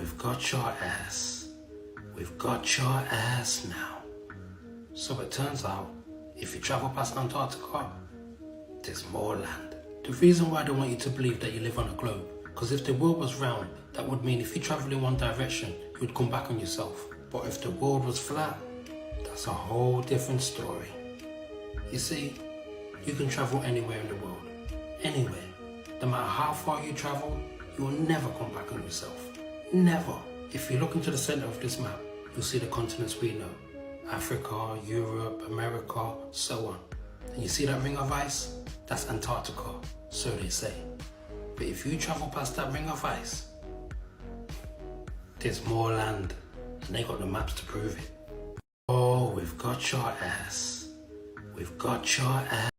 we've got your ass. We've got your ass now. So it turns out, if you travel past Antarctica, there's more land. The reason why they want you to believe that you live on a globe, because if the world was round, that would mean if you travel in one direction, you would come back on yourself. But if the world was flat, that's a whole different story. You see, you can travel anywhere in the world. Anywhere. No matter how far you travel, you will never come back on yourself. Never. If you look into the center of this map, you'll see the continents we know. Africa, Europe, America, so on. And you see that ring of ice? That's Antarctica, so they say. But if you travel past that ring of ice, there's more land, and they got the maps to prove it. Oh, we've got your ass. We've got your ass.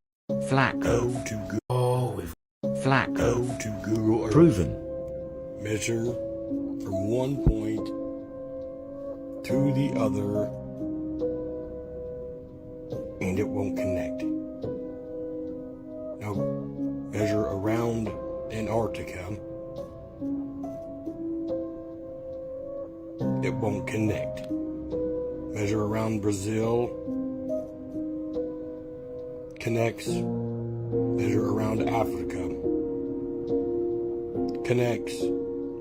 Flat. Go to Google. Oh, we've Flat. Go to Google Earth. Proven. Measure from one point to the other, and it won't connect. Now, measure around Antarctica. It won't connect. Measure around Brazil. Connects. Measure around Africa. Connects.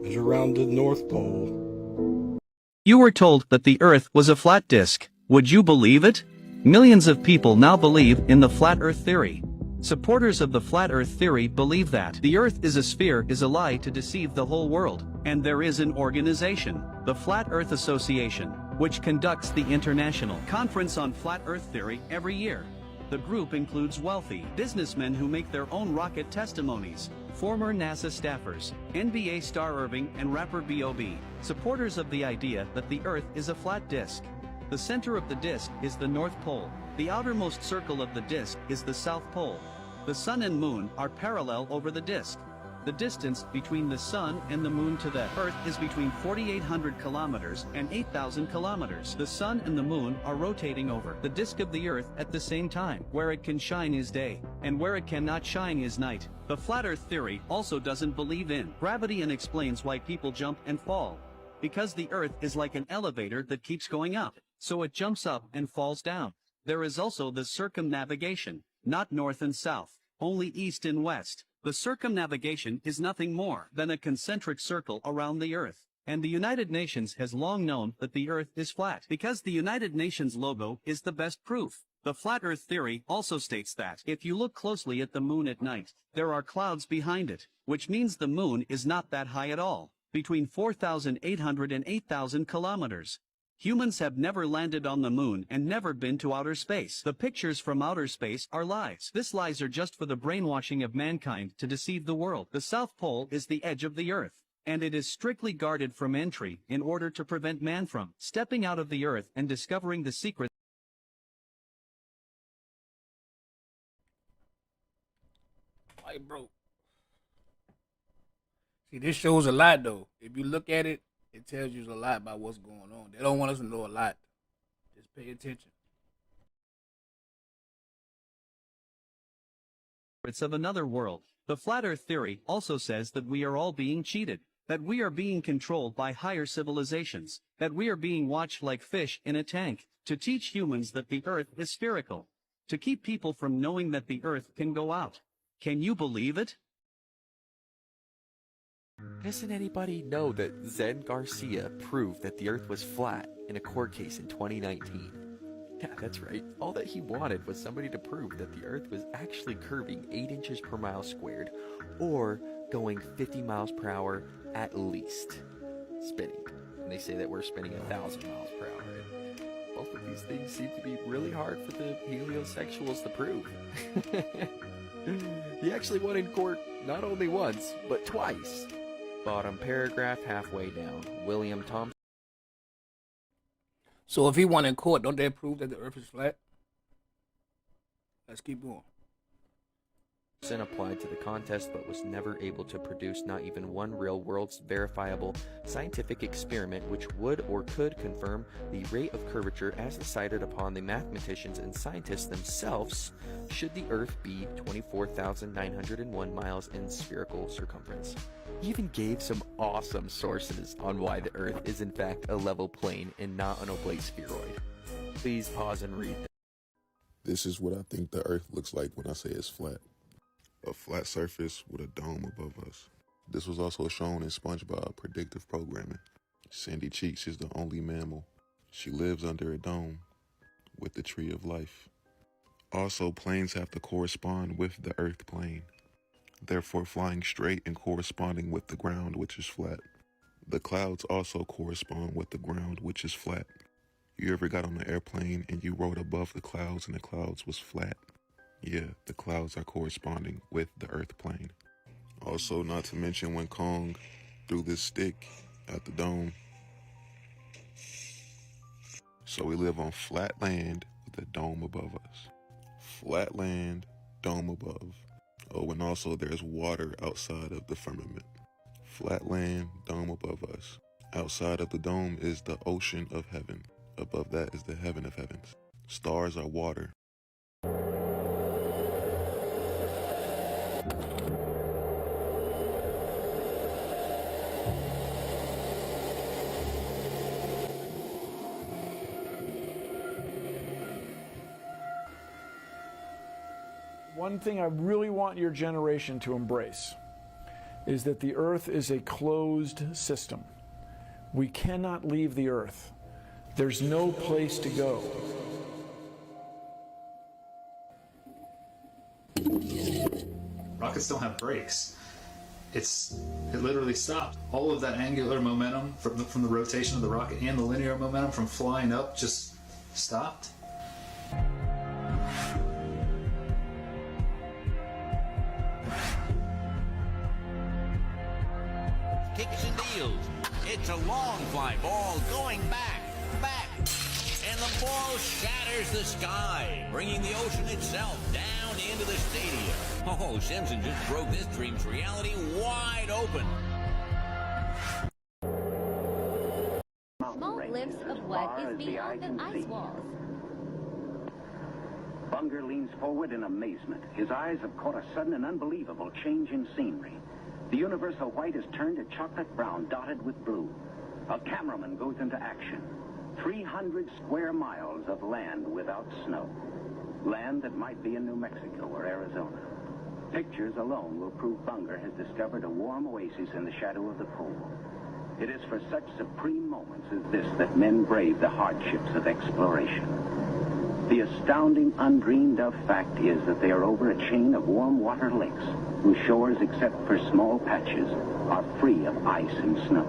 Measure around the North Pole. You were told that the Earth was a flat disk. Would you believe it? Millions of people now believe in the flat Earth theory. Supporters of the flat Earth theory believe that the Earth is a sphere is a lie to deceive the whole world, and there is an organization, the Flat Earth Association, which conducts the International Conference on Flat Earth Theory every year. The group includes wealthy businessmen who make their own rocket testimonies, former NASA staffers, NBA star Irving and rapper B.O.B., supporters of the idea that the Earth is a flat disk. The center of the disk is the North Pole. The outermost circle of the disk is the South Pole. The Sun and Moon are parallel over the disk. The distance between the Sun and the Moon to the Earth is between 4,800 kilometers and 8,000 kilometers. The Sun and the Moon are rotating over the disk of the Earth at the same time. Where it can shine is day, and where it cannot shine is night. The flat Earth theory also doesn't believe in gravity and explains why people jump and fall. Because the Earth is like an elevator that keeps going up, so it jumps up and falls down. There is also the circumnavigation, not north and south, only east and west. The circumnavigation is nothing more than a concentric circle around the Earth, and the United Nations has long known that the Earth is flat because the United Nations logo is the best proof. The flat Earth theory also states that if you look closely at the moon at night, there are clouds behind it, which means the moon is not that high at all, between 4,800 and 8,000 kilometers. Humans have never landed on the moon and never been to outer space. The pictures from outer space are lies. These lies are just for the brainwashing of mankind to deceive the world. The South Pole is the edge of the Earth, and it is strictly guarded from entry in order to prevent man from stepping out of the Earth and discovering the secret. Like, bro. See, this shows a lot, though. If you look at it, it tells you a lot about what's going on. They don't want us to know a lot. Just pay attention. It's of another world. The flat Earth theory also says that we are all being cheated, that we are being controlled by higher civilizations, that we are being watched like fish in a tank, to teach humans that the Earth is spherical, to keep people from knowing that the Earth can go out. Can you believe it? Doesn't anybody know that Zen Garcia proved that the Earth was flat in a court case in 2019? Yeah, that's right. All that he wanted was somebody to prove that the Earth was actually curving 8 inches per mile squared, or going 50 miles per hour at least, spinning. And they say that we're spinning 1,000 miles per hour. And both of these things seem to be really hard for the heliosexuals to prove. He actually won in court not only once, but twice. Bottom paragraph halfway down. William Thompson. So if he won in court, don't that prove that the Earth is flat? Let's keep going. Sin applied to the contest but was never able to produce not even one real-world verifiable scientific experiment which would or could confirm the rate of curvature as decided upon the mathematicians and scientists themselves should the Earth be 24,901 miles in spherical circumference. He even gave some awesome sources on why the Earth is in fact a level plane and not an oblate spheroid. Please pause and read. This is what I think the Earth looks like when I say it's flat. A flat surface with a dome above us. This was also shown in SpongeBob predictive programming. Sandy Cheeks is the only mammal. She lives under a dome with the tree of life. Also, planes have to correspond with the Earth plane, therefore flying straight and corresponding with the ground, which is flat. The clouds also correspond with the ground, which is flat. You ever got on an airplane and you rode above the clouds and the clouds was flat? Yeah, the clouds are corresponding with the Earth plane. Also, not to mention when Kong threw this stick at the dome. So we live on flat land with a dome above us. Flat land, dome above. Oh, and also there's water outside of the firmament. Flat land, dome above us. Outside of the dome is the ocean of heaven. Above that is the heaven of heavens. Stars are water. One thing I really want your generation to embrace is that the Earth is a closed system. We cannot leave the Earth. There's no place to go. Rockets don't have brakes. It literally stopped. All of that angular momentum from the rotation of the rocket and the linear momentum from flying up just stopped. Kicks and deals. It's a long fly ball going back, and the ball shatters the sky, bringing the ocean itself down into the stadium. Oh, Simpson just broke this dream's reality wide open. Small glimpse of what is beyond the ice walls. Bunger leans forward in amazement. His eyes have caught a sudden and unbelievable change in scenery. The universal white is turned to chocolate brown, dotted with blue. A cameraman goes into action. 300 square miles of land without snow. Land that might be in New Mexico or Arizona. Pictures alone will prove Bunger has discovered a warm oasis in the shadow of the pole. It is for such supreme moments as this that men brave the hardships of exploration. The astounding, undreamed of fact is that they are over a chain of warm water lakes whose shores, except for small patches, are free of ice and snow.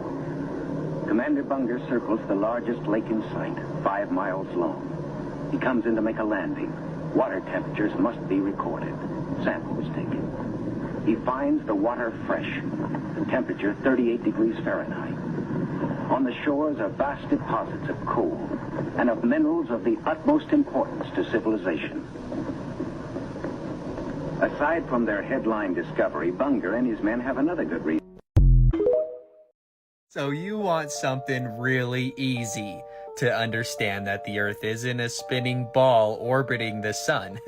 Commander Bunger circles the largest lake in sight, 5 miles long. He comes in to make a landing. Water temperatures must be recorded. Sample is taken. He finds the water fresh, the temperature 38 degrees Fahrenheit. On the shores are vast deposits of coal and of minerals of the utmost importance to civilization. Aside from their headline discovery, Bunger and his men have another good reason. So you want something really easy to understand that the Earth isn't a spinning ball orbiting the sun.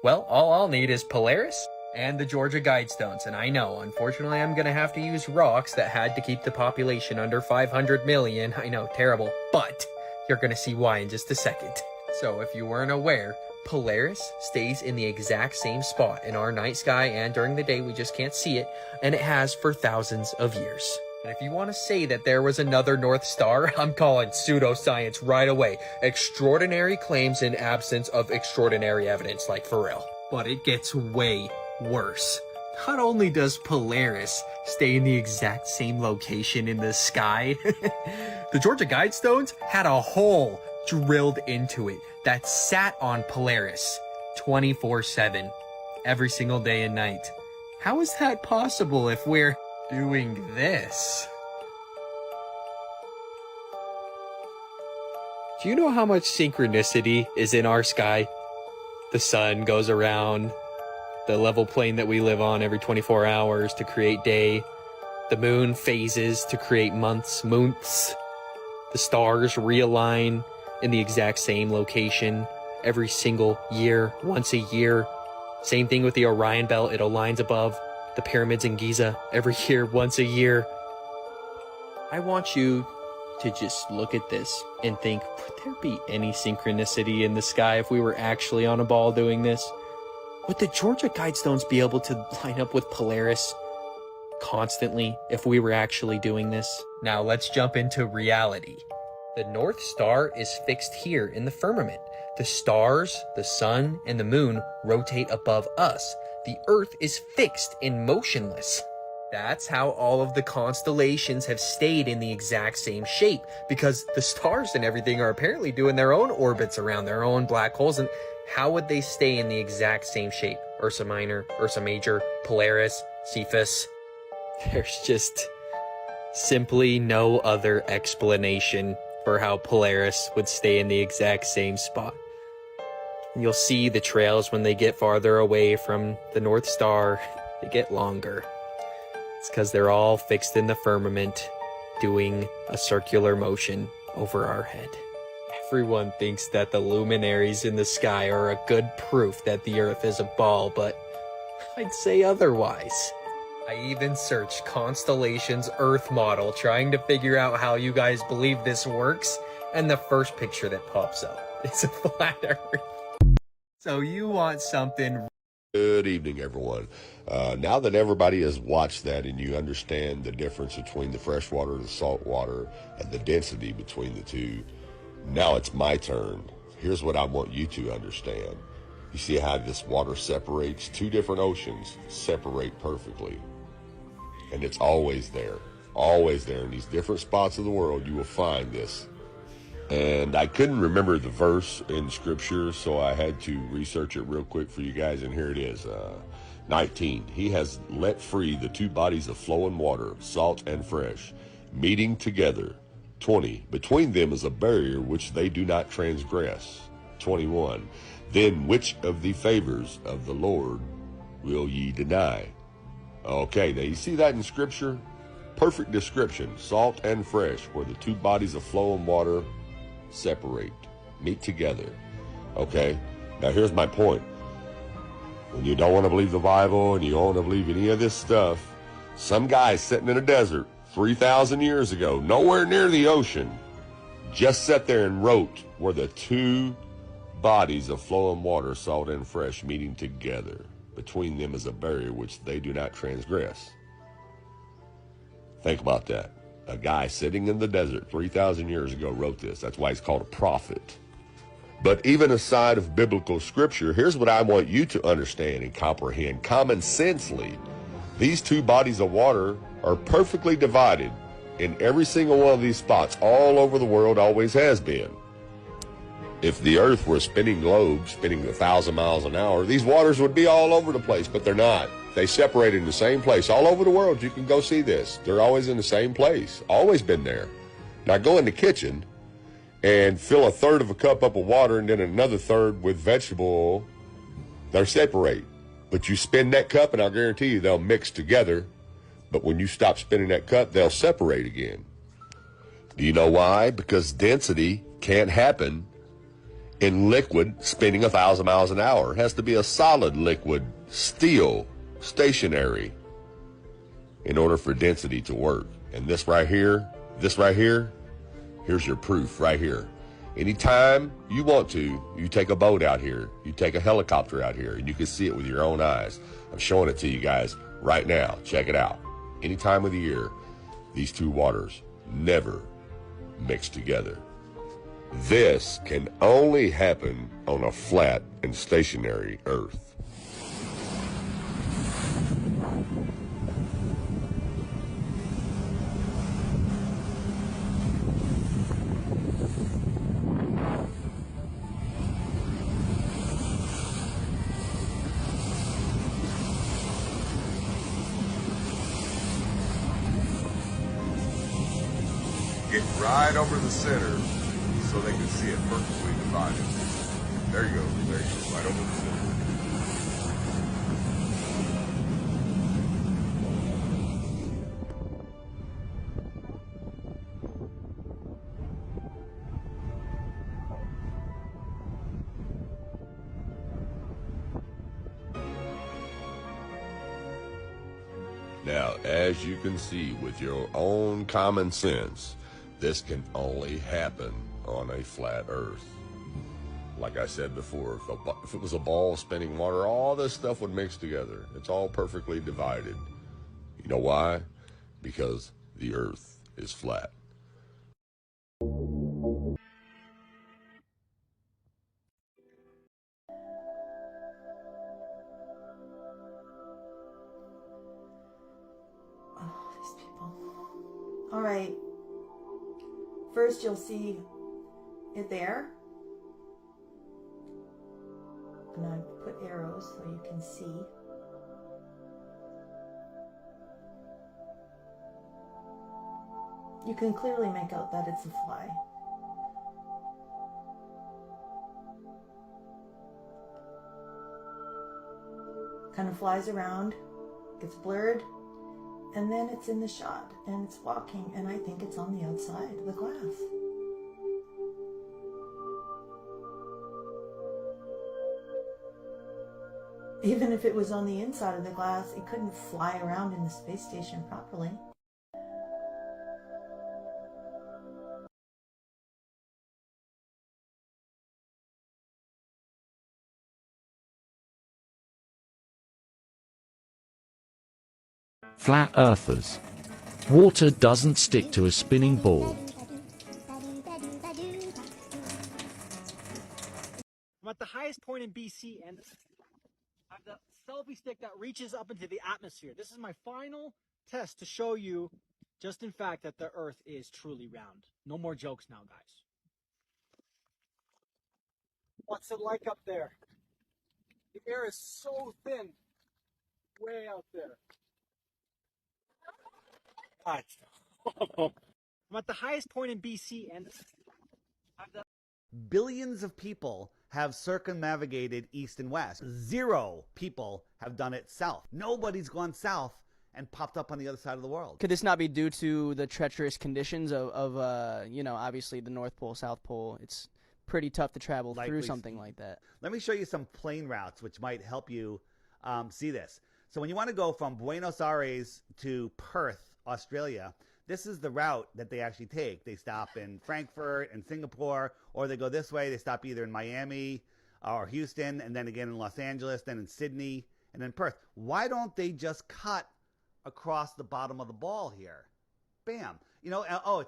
Well, all I'll need is Polaris and the Georgia Guidestones, and I know, unfortunately, I'm gonna have to use rocks that had to keep the population under 500 million. I know, terrible, but you're gonna see why in just a second. So if you weren't aware, Polaris stays in the exact same spot in our night sky, and during the day we just can't see it, and it has for thousands of years. And if you want to say that there was another North Star, I'm calling pseudoscience right away. Extraordinary claims in absence of extraordinary evidence, like for real. But it gets way worse. Not only does Polaris stay in the exact same location in the sky, the Georgia Guidestones had a hole drilled into it that sat on Polaris 24/7, every single day and night. How is that possible if we're doing this? Do you know how much synchronicity is in our sky? The sun goes around the level plane that we live on every 24 hours to create day. The moon phases to create months. The stars realign in the exact same location every single year, once a year. Same thing with the Orion Belt. It aligns above the pyramids in Giza every year, once a year. I want you to just look at this and think, would there be any synchronicity in the sky if we were actually on a ball doing this? Would the Georgia Guidestones be able to line up with Polaris constantly if we were actually doing this? Now let's jump into reality. The North Star is fixed here in the firmament. The stars, the sun, and the moon rotate above us. The Earth is fixed and motionless. That's how all of the constellations have stayed in the exact same shape, because the stars and everything are apparently doing their own orbits around their own black holes. And how would they stay in the exact same shape? Ursa Minor, Ursa Major, Polaris, Cephus. There's just simply no other explanation for how Polaris would stay in the exact same spot. And you'll see the trails when they get farther away from the North Star, they get longer. It's because they're all fixed in the firmament, doing a circular motion over our head. Everyone thinks that the luminaries in the sky are a good proof that the Earth is a ball, but I'd say otherwise. I even searched Constellations Earth model trying to figure out how you guys believe this works, and the first picture that pops up is a flat Earth. So you want something. Good evening, everyone. Now that everybody has watched that and you understand the difference between the freshwater and the saltwater and the density between the two, now it's my turn. Here's what I want you to understand. You see how this water separates? Two different oceans separate perfectly. And it's always there. Always there. In these different spots of the world, you will find this. And I couldn't remember the verse in Scripture, so I had to research it real quick for you guys, and here it is. 19. He has let free the two bodies of flowing water, salt and fresh, meeting together. 20. Between them is a barrier which they do not transgress. 21. Then which of the favors of the Lord will ye deny? Okay, now you see that in Scripture? Perfect description. Salt and fresh, where the two bodies of flowing water separate, meet together. Okay, now here's my point. When you don't want to believe the Bible and you don't want to believe any of this stuff, some guy sitting in a desert 3,000 years ago, nowhere near the ocean, just sat there and wrote where the two bodies of flowing water, salt and fresh, meeting together. Between them is a barrier which they do not transgress. Think about that. A guy sitting in the desert 3,000 years ago wrote this. That's why he's called a prophet. But even aside of biblical scripture, here's what I want you to understand and comprehend. Common sensely, these two bodies of water are perfectly divided in every single one of these spots all over the world, always has been. If the earth were a spinning globe, spinning 1,000 miles an hour, these waters would be all over the place, but they're not. They separate in the same place. All over the world, you can go see this. They're always in the same place. Always been there. Now go in the kitchen and fill a third of a cup up with water and then another third with vegetable oil. They're separate. But you spin that cup and I'll guarantee you they'll mix together. But when you stop spinning that cup, they'll separate again. Do you know why? Because density can't happen in liquid spinning 1,000 miles an hour. It has to be a solid liquid, steel, stationary, in order for density to work. And this right here, here's your proof right here. Anytime you want to, you take a boat out here, you take a helicopter out here, and you can see it with your own eyes. I'm showing it to you guys right now. Check it out. Any time of the year, these two waters never mix together. This can only happen on a flat and stationary earth. Get right over the center so they can see it perfectly divided. There you go, right over the center. Now, as you can see with your own common sense, this can only happen on a flat Earth. Like I said before, if it was a ball spinning water, all this stuff would mix together. It's all perfectly divided. You know why? Because the Earth is flat. Oh, these people. All right. First, you'll see it there. And I put arrows so you can see. You can clearly make out that it's a fly. Kind of flies around, gets blurred, and then it's in the shot and it's walking, and I think it's on the outside of the glass. Even if it was on the inside of the glass, it couldn't fly around in the space station properly. Flat earthers. Water doesn't stick to a spinning ball. I'm at the highest point in BC, and I have the selfie stick that reaches up into the atmosphere. This is my final test to show you, just in fact, that the Earth is truly round. No more jokes now, guys. What's it like up there? The air is so thin, way out there. I'm at the highest point in BC, and billions of people have circumnavigated east and west. 0 people have done it south. Nobody's gone south and popped up on the other side of the world. Could this not be due to the treacherous conditions of you know, obviously the North Pole, South Pole? It's pretty tough to travel through something like that. Let me show you some plane routes which might help you see this. So when you want to go from Buenos Aires to Perth, Australia, this is the route that they actually take. They stop in Frankfurt and Singapore, or they go this way. They stop either in Miami or Houston, and then again in Los Angeles, then in Sydney, and then Perth. Why don't they just cut across the bottom of the ball here? Bam. You know, oh,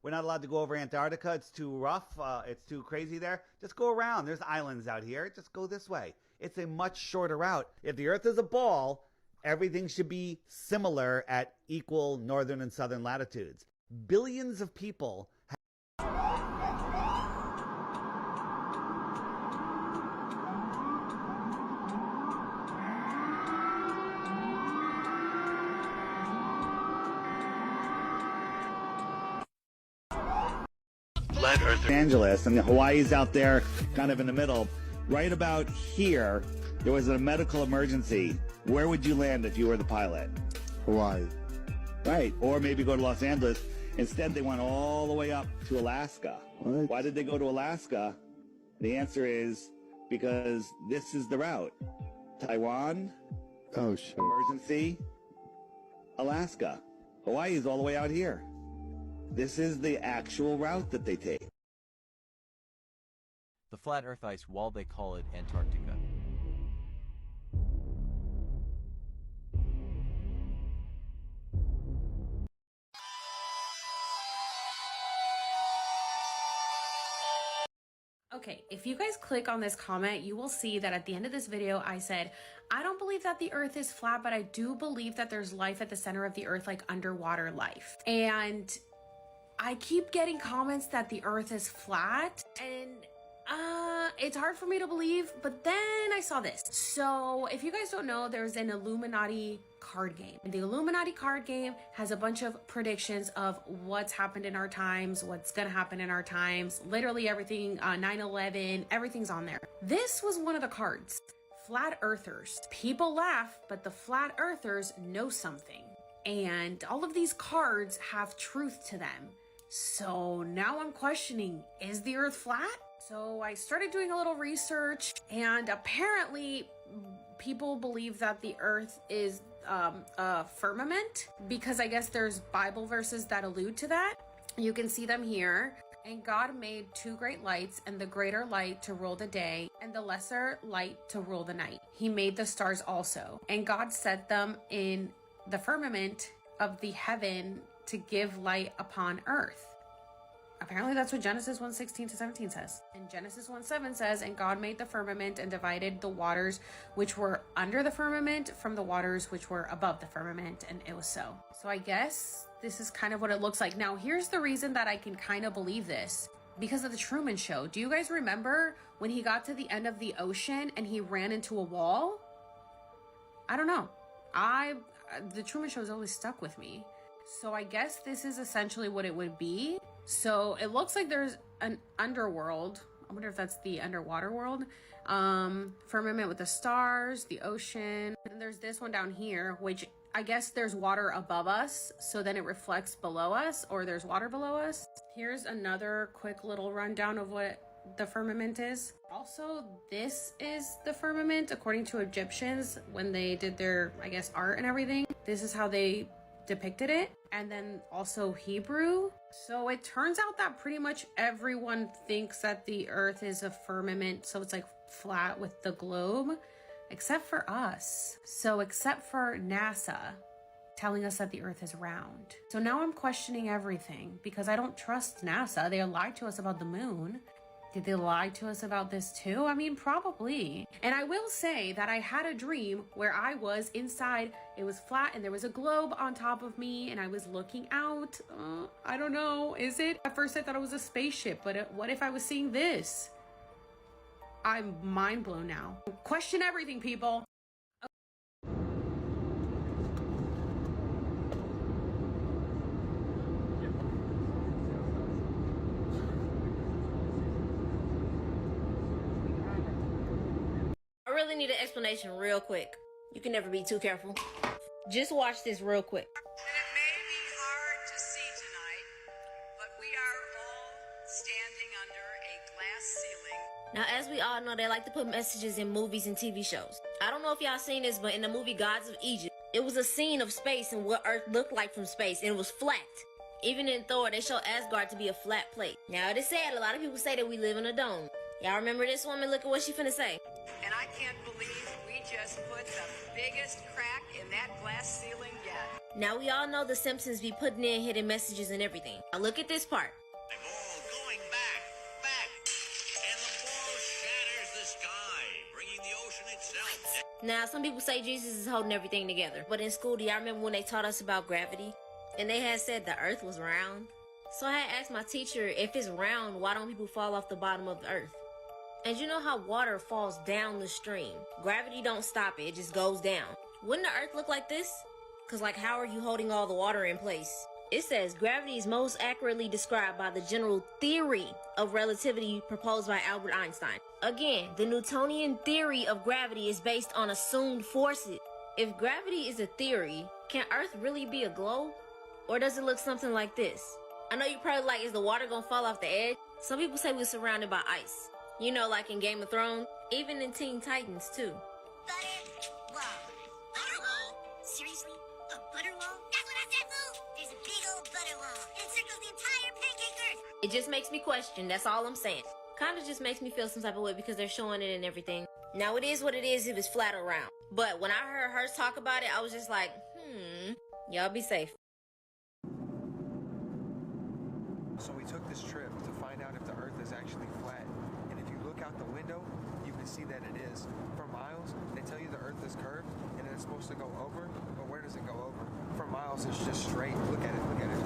we're not allowed to go over Antarctica. It's too rough. It's too crazy there. Just go around. There's islands out here. Just go this way. It's a much shorter route. If the Earth is a ball, everything should be similar at equal northern and southern latitudes. Billions of people Flat Earth. Los Angeles, and Hawaii's out there kind of in the middle. Right about here, there was a medical emergency. Where would you land if you were the pilot? Hawaii. Right, or maybe go to Los Angeles. Instead, they went all the way up to Alaska. What? Why did they go to Alaska? The answer is because this is the route. Taiwan, Oh, shit. emergency, Alaska. Hawaii is all the way out here. This is the actual route that they take. The flat Earth ice wall, they call it Antarctica. Okay, if you guys click on this comment, you will see that at the end of this video, I said, I don't believe that the Earth is flat, but I do believe that there's life at the center of the Earth, like underwater life. And I keep getting comments that the Earth is flat, and it's hard for me to believe, but then I saw this. So if you guys don't know, there's an Illuminati card game. And the Illuminati card game has a bunch of predictions of what's happened in our times, what's gonna happen in our times, literally everything, 9/11, everything's on there. This was one of the cards. Flat Earthers. People laugh, but the Flat Earthers know something. And all of these cards have truth to them. So now I'm questioning, is the Earth flat? So I started doing a little research, and apparently people believe that the Earth is firmament, because I guess there's Bible verses that allude to that. You can see them here. And God made two great lights, and the greater light to rule the day, and the lesser light to rule the night. He made the stars also. And God set them in the firmament of the heaven to give light upon earth. Apparently that's what Genesis 1:16-17 says. And Genesis 1:7 says, and God made the firmament and divided the waters which were under the firmament from the waters which were above the firmament. And it was so. So I guess this is kind of what it looks like. Now, here's the reason that I can kind of believe this. Because of the Truman Show. Do you guys remember when he got to the end of the ocean and he ran into a wall? I don't know. The Truman Show has always stuck with me. So I guess this is essentially what it would be. So it looks like there's an underworld. I wonder if that's the underwater world. Firmament with the stars, the ocean. And there's this one down here, which I guess there's water above us. So then it reflects below us, or there's water below us. Here's another quick little rundown of what the firmament is. Also, this is the firmament according to Egyptians when they did their, I guess, art and everything. This is how they depicted it. And then also Hebrew. So it turns out that pretty much everyone thinks that the earth is a firmament, so it's like flat with the globe, except for us. So except for NASA telling us that the earth is round. So now I'm questioning everything because I don't trust NASA. They lied to us about the moon. Did they lie to us about this too? I mean, probably. And I will say that I had a dream where I was inside, it was flat and there was a globe on top of me and I was looking out. I don't know, is it? At first I thought it was a spaceship, but what if I was seeing this? I'm mind blown now. Question everything, people. I really need an explanation real quick. You can never be too careful. Just watch this real quick. And it may be hard to see tonight, but we are all standing under a glass ceiling. Now, as we all know, they like to put messages in movies and TV shows. I don't know if y'all seen this, but in the movie Gods of Egypt, it was a scene of space and what Earth looked like from space, and it was flat. Even in Thor, they show Asgard to be a flat plate. Now, it is sad, a lot of people say that we live in a dome. Y'all remember this woman? Look at what she finna say. And I can't believe we just put the biggest crack in that glass ceiling yet. Now, we all know the Simpsons be putting in hidden messages and everything. Now, look at this part. Going back, and the ball shatters the sky, bringing the ocean itself. Now, some people say Jesus is holding everything together. But in school, do y'all remember when they taught us about gravity? And they had said the earth was round? So I had asked my teacher, if it's round, why don't people fall off the bottom of the earth? And you know how water falls down the stream? Gravity don't stop it, it just goes down. Wouldn't the earth look like this? Cause like, how are you holding all the water in place? It says gravity is most accurately described by the general theory of relativity proposed by Albert Einstein. Again, the Newtonian theory of gravity is based on assumed forces. If gravity is a theory, can Earth really be a globe? Or does it look something like this? I know you're probably like, is the water gonna fall off the edge? Some people say we're surrounded by ice. You know, like in Game of Thrones, even in Teen Titans too. Seriously? A butter wall? That's what I said, Boo! There's a big old butter wall. It encircles the entire pancake earth. It just makes me question, that's all I'm saying. Kinda just makes me feel some type of way because they're showing it and everything. Now it is what it is if it's flat or round. But when I heard her talk about it, I was just like, y'all be safe. So we took this trip to find out if the earth is actually flat. And if you look out the window, you can see that it is. For miles, they tell you the earth is curved and it's supposed to go over, but where does it go over? For miles, it's just straight. Look at it, look at it.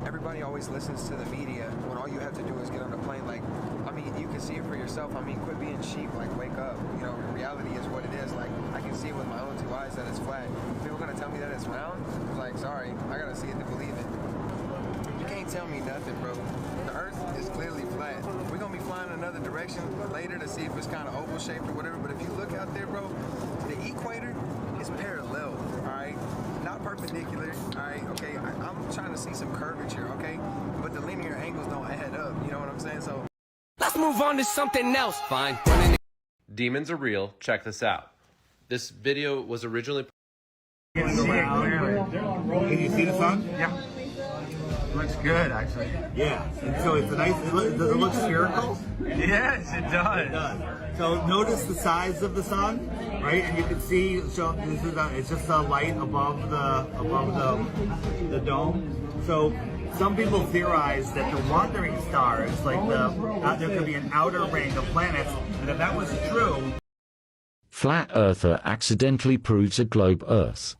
Everybody always listens to the media when all you have to do is get on a plane. Like, I mean, you can see it for yourself. I mean, quit being cheap. Like, wake up. You know, reality is what it is. Like, I can see it with my own two eyes that it's flat. People gonna tell me that it's round? Like, sorry, I gotta see it to believe it. You can't tell me nothing, bro. The earth is clearly flat. We're gonna be flying in another direction later to see if it's kind of oval shaped or whatever. But if you look out there, bro, the equator is parallel, all right? Not perpendicular, all right? Okay, I'm trying to see some curvature, okay? But the linear angles don't add move on to something else. Fine. Demons are real. Check this out. This video was originally. Can you see the sun? Yeah. Looks good, actually. Yeah. And so it's a nice. Does it look spherical? Yes, it does. It does. So notice the size of the sun, right? And you can see. So this is it's just a light above the dome. So some people theorize that the wandering stars, like there could be an outer ring of planets, and if that was true. Flat earther accidentally proves a globe Earth.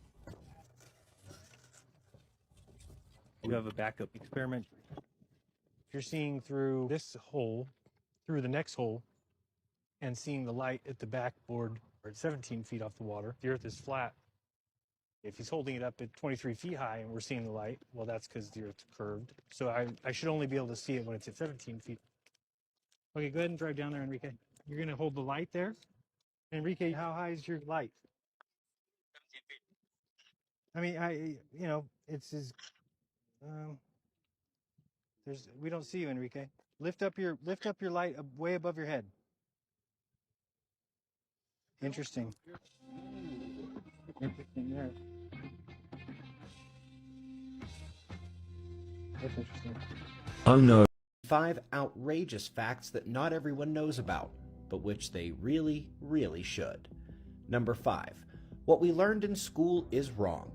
You have a backup experiment. If you're seeing through this hole, through the next hole, and seeing the light at the backboard or at 17 feet off the water, the Earth is flat. If he's holding it up at 23 feet high and we're seeing the light, well, that's because the Earth's curved. So I should only be able to see it when it's at 17 feet. Okay, go ahead and drive down there, Enrique. You're going to hold the light there. Enrique, how high is your light? 17 feet. I mean, it's as... we don't see you, Enrique. Lift up your light way above your head. Interesting. Interesting there. That's interesting. Oh no. 5 outrageous facts that not everyone knows about, but which they really, really should. Number 5. What we learned in school is wrong.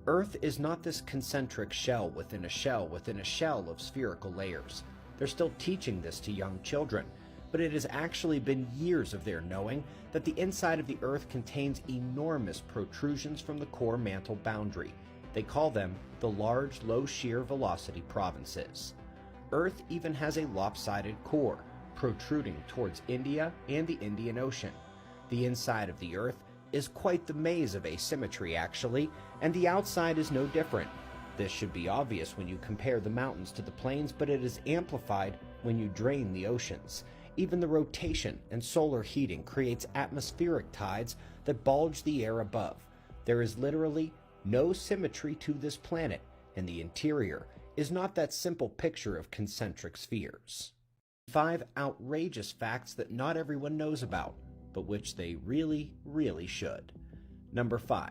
Earth is not this concentric shell within a shell within a shell of spherical layers. They're still teaching this to young children, but it has actually been years of their knowing that the inside of the Earth contains enormous protrusions from the core mantle boundary. They call them the large low shear velocity provinces. Earth even has a lopsided core, protruding towards India and the Indian Ocean. The inside of the Earth is quite the maze of asymmetry, actually, and the outside is no different. This should be obvious when you compare the mountains to the plains, but it is amplified when you drain the oceans. Even the rotation and solar heating creates atmospheric tides that bulge the air above. There is literally no symmetry to this planet, and the interior is not that simple picture of concentric spheres. 5 outrageous facts that not everyone knows about, but which they really, really should. Number 5.